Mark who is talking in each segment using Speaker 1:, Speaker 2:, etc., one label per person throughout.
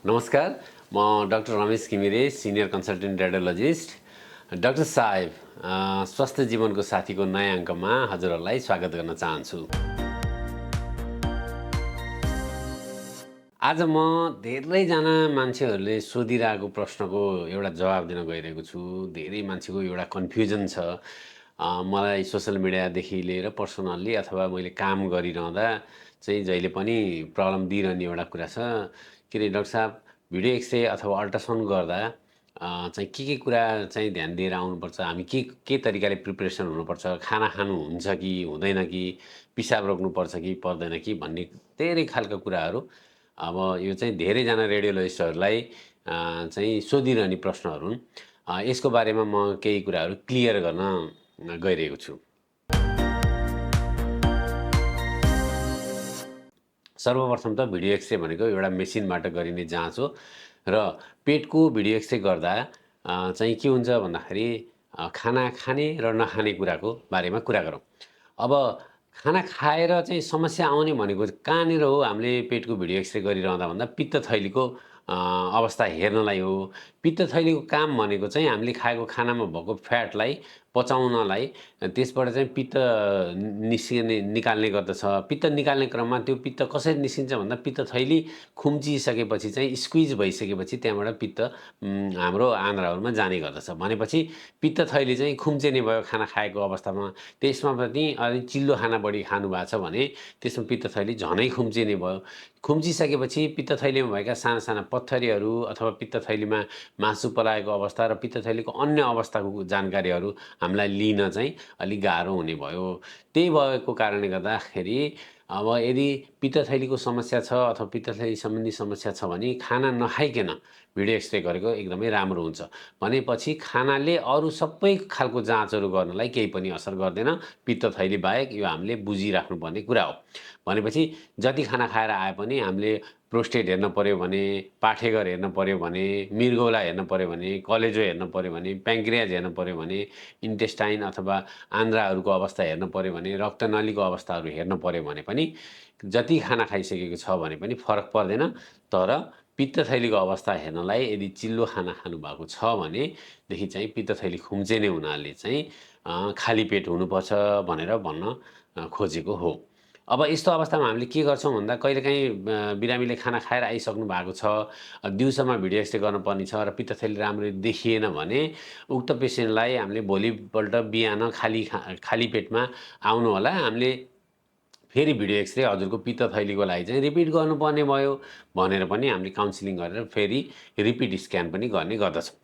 Speaker 1: नमस्कार, म doctor Ramesh Ghimire, senior consultant radiologist. Doctor साहेब, स्वास्थ्य जीवनको साथीको नयाँ अङ्कमा हजुरहरूलाई स्वागत गर्न चाहन्छु। आज म धेरैजना मान्छेहरूले सोधिरहेको प्रश्नको एउटा जवाब दिन गइरहेको छु। धेरै मान्छेको एउटा कन्फ्युजन छ। मलाई सोसल मिडियादेखि लिएर पर्सनल्ली अथवा मैले काम गरिरहँदा चाहिँ जहिले पनि प्रब्लम दिइरहने एउटा कुरा छ। के अरे डाक्टर साहब, भिडियो एक्सरे अथवा अल्ट्रासाउन्ड गर्दा चाहिँ के कुरा चाहिँ ध्यान दिएर आउनुपर्छ? हामी के तरिकाले प्रिपरेसन हुनुपर्छ? खाना खानु हुन्छ कि हुँदैन कि? पिसाब रोक्नुपर्छ कि पर्दैन कि? भन्ने धेरै खालका कुराहरू अब यो चाहिँ धेरैजना रेडियोलोजिस्टहरूलाई चाहिँ सोधिरहने प्रश्नहरू हुन्। यसको बारेमा म केही कुराहरू क्लियर गर्न गइरहेको छु। सर्वप्रथम त भिडियो एक्सरे भनेको एउटा मेसिनबाट गरिने जाँच हो र पेटको भिडियो एक्सरे गर्दा चाहिँ के हुन्छ भन्दाखेरि खाना खाने र नखाने कुराको बारेमा कुरा गरौँ। अब खाना खाएर चाहिँ समस्या आउने भनेको कहाँनिर हो? हामीले पेटको भिडियो एक्सरे गरिरहँदा भन्दा पित्त थैलीको अवस्था हेर्नलाई हो। पित्त थैलीको काम भनेको चाहिँ हामीले खाएको खानामा भएको फ्याटलाई पचाउनलाई, त्यसबाट चाहिँ पित्त निकाल्ने गर्दछ। पित्त निकाल्ने क्रममा त्यो पित्त कसरी निस्किन्छ भन्दा पित्त थैली खुम्चिसकेपछि चाहिँ स्क्विज भइसकेपछि त्यहाँबाट पित्त हाम्रो आन्द्राहरूमा जाने गर्दछ। भनेपछि पित्त थैली चाहिँ खुम्चिने भयो खाना खाएको अवस्थामा। त्यसमा पनि अलिक चिल्लो खाना बढी खानु भएको छ भने त्यसमा पित्त थैली झनै खुम्चिने भयो। खुम्चिसकेपछि पित्त थैलीमा भएका साना साना पत्थरीहरू अथवा पित्त थैलीमा मासु पलाएको अवस्था र पित्त थैलीको अन्य अवस्थाको जानकारीहरू हामीलाई लिन चाहिँ अलिक गाह्रो हुने भयो। त्यही भएको कारणले गर्दाखेरि अब यदि पित्त थैलीको समस्या छ अथवा पित्त थैली सम्बन्धी समस्या छ भने खाना नखाइकन भिडियो एक्सरे गरेको एकदमै राम्रो हुन्छ। भनेपछि खानाले अरू सबै खालको जाँचहरू गर्नलाई केही पनि असर गर्दैन, पित्त थैली बाहेक। यो हामीले बुझिराख्नुपर्ने कुरा हो। भनेपछि जति खाना खाएर आए पनि हामीले प्रोस्टेट हेर्न पऱ्यो भने, पाठेघर हेर्न पऱ्यो भने, मृगौला हेर्न पऱ्यो भने, कलेजो हेर्न पऱ्यो भने, प्याङ्क्रियाज हेर्न पऱ्यो भने, इन्टेस्टाइन अथवा आन्द्राहरूको अवस्था हेर्न पऱ्यो भने, रक्तनलीको अवस्थाहरू हेर्न पऱ्यो भने पनि जति खाना खाइसकेको छ भने पनि फरक पर्दैन। तर पित्त थैलीको अवस्था हेर्नलाई यदि चिल्लो खाना खानुभएको छ भनेदेखि चाहिँ पित्त थैली खुम्चिने हुनाले चाहिँ खाली पेट हुनुपर्छ भनेर भन्न खोजेको हो। अब यस्तो अवस्थामा हामीले के गर्छौँ भन्दा कहिलेकाहीँ बिरामीले खाना खाएर आइसक्नु भएको छ, दिउँसोमा भिडियो एक्सरे गर्नुपर्ने छ र पित्त थैली राम्ररी देखिएन भने उक्त पेसेन्टलाई हामीले भोलिपल्ट बिहान खाली पेटमा आउनु होला। हामीले फेरि भिडियो एक्सरे हजुरको पित्त थैलीको लागि चाहिँ रिपिट गर्नुपर्ने भयो भनेर पनि हामीले काउन्सिलिङ गरेर फेरि रिपिट स्क्यान पनि गर्ने गर्दछौँ।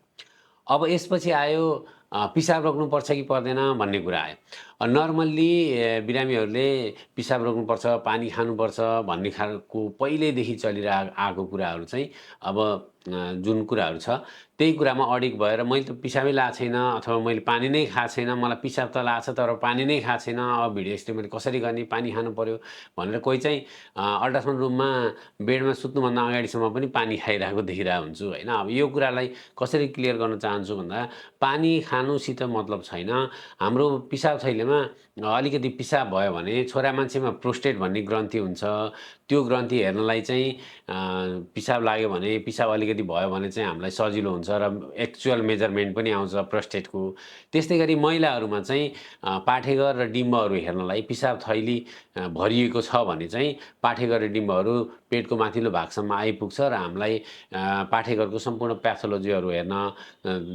Speaker 1: अब यसपछि आयो पिसाब रोक्नुपर्छ कि पर्दैन भन्ने कुरा आयो। नर्मल्ली बिरामीहरूले पिसाब रोक्नुपर्छ, पानी खानुपर्छ भन्ने खालको पहिल्यैदेखि आएको कुराहरू चाहिँ अब जुन कुराहरू छ त्यही कुरामा अडिग भएर मैले त पिसाबै लाएको छैन अथवा मैले पानी नै खाएको छैन, मलाई पिसाब त लाग्छ तर पानी नै खाएको छैन, अब भिडियो एक्सरे मैले कसरी गर्ने, पानी खानु पर्यो भनेर कोही चाहिँ अल्ट्रासाउन्ड रुममा बेडमा सुत्नुभन्दा अगाडिसम्म पनि पानी खाइरहेको देखिरहेको हुन्छु होइन। अब यो कुरालाई कसरी क्लियर गर्न चाहन्छु भन्दा पानी खानुसित मतलब छैन। हाम्रो पिसाब थैलीमा अलिकति पिसाब भयो भने छोरा मान्छेमा प्रोस्टेट भन्ने ग्रन्थि हुन्छ। त्यो ग्रन्थि हेर्नलाई चाहिँ पिसाब लाग्यो भने, पिसाब अलिकति भयो भने चाहिँ हामीलाई सजिलो हुन्छ र एक्चुअल मेजरमेन्ट पनि आउँछ प्रोस्टेटको। त्यस्तै गरी महिलाहरूमा चाहिँ पाठेघर र डिम्बहरू हेर्नलाई पिसाब थैली भरिएको छ भने चाहिँ पाठेघर र डिम्बहरू पेटको माथिल्लो भागसम्म आइपुग्छ र हामीलाई पाठेघरको सम्पूर्ण प्याथोलोजीहरू हेर्न,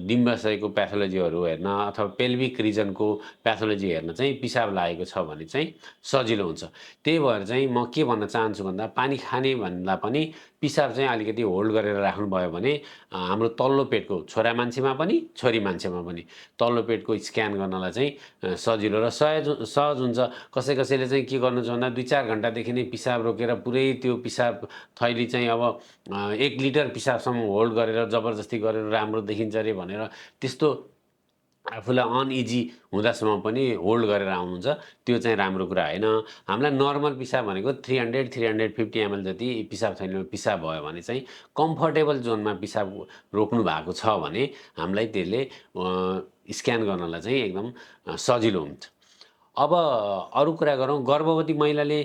Speaker 1: डिम्बाशयको प्याथोलोजीहरू हेर्न अथवा पेल्भिक रिजनको प्याथोलोजी हेर्न चाहिँ पिसाब लागेको छ भने चाहिँ सजिलो हुन्छ। त्यही भएर चाहिँ म के भन्न चाहन्छु भन्दा पानी खाने भन्दा पनि पिसाब चाहिँ अलिकति होल्ड गरेर राख्नुभयो भने हाम्रो तल्लो पेटको छोरा मान्छेमा पनि छोरी मान्छेमा पनि तल्लो पेटको स्क्यान गर्नलाई चाहिँ सजिलो र सहज हुन्छ। कसैले चाहिँ के गर्नुहुन्छ भन्दा 2-4 घन्टादेखि नै पिसाब रोकेर पुरै त्यो पिसाब थैली चाहिँ अब 1 लिटर पिसाबसम्म होल्ड गरेर जबरजस्ती गरेर राम्रो देखिन्छ अरे भनेर त्यस्तो आफूलाई अनइजी हुँदासम्म पनि होल्ड गरेर आउनुहुन्छ। त्यो चाहिँ राम्रो कुरा होइन। हामीलाई नर्मल पिसाब भनेको 300-350 ml जति पिसाब थैलीमा पिसाब भयो भने चाहिँ कम्फर्टेबल जोनमा पिसाब रोक्नु भएको छ भने हामीलाई त्यसले स्क्यान गर्नलाई चाहिँ एकदम सजिलो हुन्छ। अब अरू कुरा गरौँ, गर्भवती महिलाले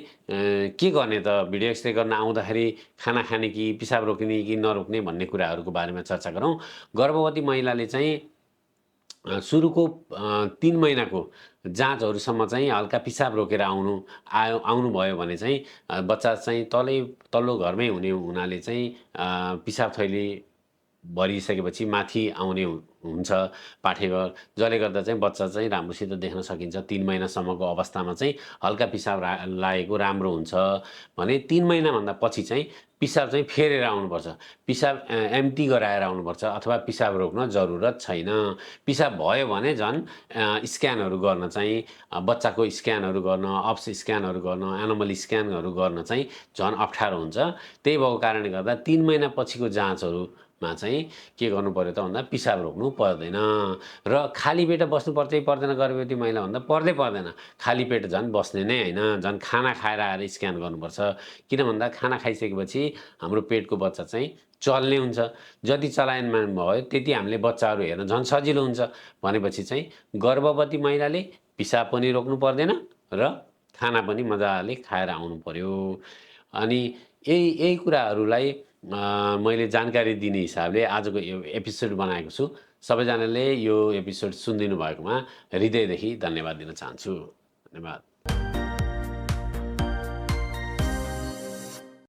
Speaker 1: के गर्ने त भिडियो एक्सरे गर्न आउँदाखेरि? खाना खाने कि पिसाब रोक्ने कि नरोक्ने भन्ने कुराहरूको बारेमा चर्चा गरौँ। गर्भवती महिलाले चाहिँ सुरुको 3 महिनाको जाँचहरूसम्म चाहिँ हल्का पिसाब रोकेर आउनुभयो भने चाहिँ बच्चा चाहिँ तल्लो घरमै हुनाले चाहिँ पिसाब थैली भरिसकेपछि माथि आउने हुन्छ पाठेघर, जसले गर्दा चाहिँ बच्चा चाहिँ राम्रोसित देख्न सकिन्छ। 3 महिनासम्मको अवस्थामा चाहिँ हल्का पिसाब लागेको राम्रो हुन्छ भने 3 महिनाभन्दा पछि चाहिँ पिसाब चाहिँ फेरेर आउनुपर्छ। पिसाब एम्प्टी गराएर आउनुपर्छ अथवा पिसाब रोक्न जरुरत छैन। पिसाब भयो भने झन् स्क्यानहरू गर्न चाहिँ बच्चाको स्क्यानहरू गर्न, अप्स स्क्यानहरू गर्न, एनोमल स्क्यानहरू गर्न चाहिँ झन् अप्ठ्यारो हुन्छ। त्यही भएको कारणले गर्दा 3 महिना पछिको जाँचहरूमा चाहिँ के गर्नु पर्यो त भन्दा पिसाब रोक्नु पर्दैन। र खाली पेट बस्नुपर्छ कि पर्दैन गर्भवती महिला भन्दा पर्दैन। खाली पेट झन् बस्ने नै होइन, झन् खाना खाएर आएर स्क्यान गर्नुपर्छ। किन भन्दा खाना खाइसकेपछि हाम्रो पेटको बच्चा चाहिँ चल्ने हुन्छ। जति चलायमान भयो त्यति हामीले बच्चाहरू हेर्न झन् सजिलो हुन्छ। भनेपछि चाहिँ गर्भवती महिलाले पिसाब पनि रोक्नु पर्दैन र खाना पनि मजाले खाएर आउनु पर्यो। अनि यही कुराहरूलाई मैले जानकारी दिने हिसाबले आजको यो एपिसोड बनाएको छु। सबैजनाले यो एपिसोड सुनिदिनु भएकोमा हृदयदेखि धन्यवाद दिन चाहन्छु। धन्यवाद।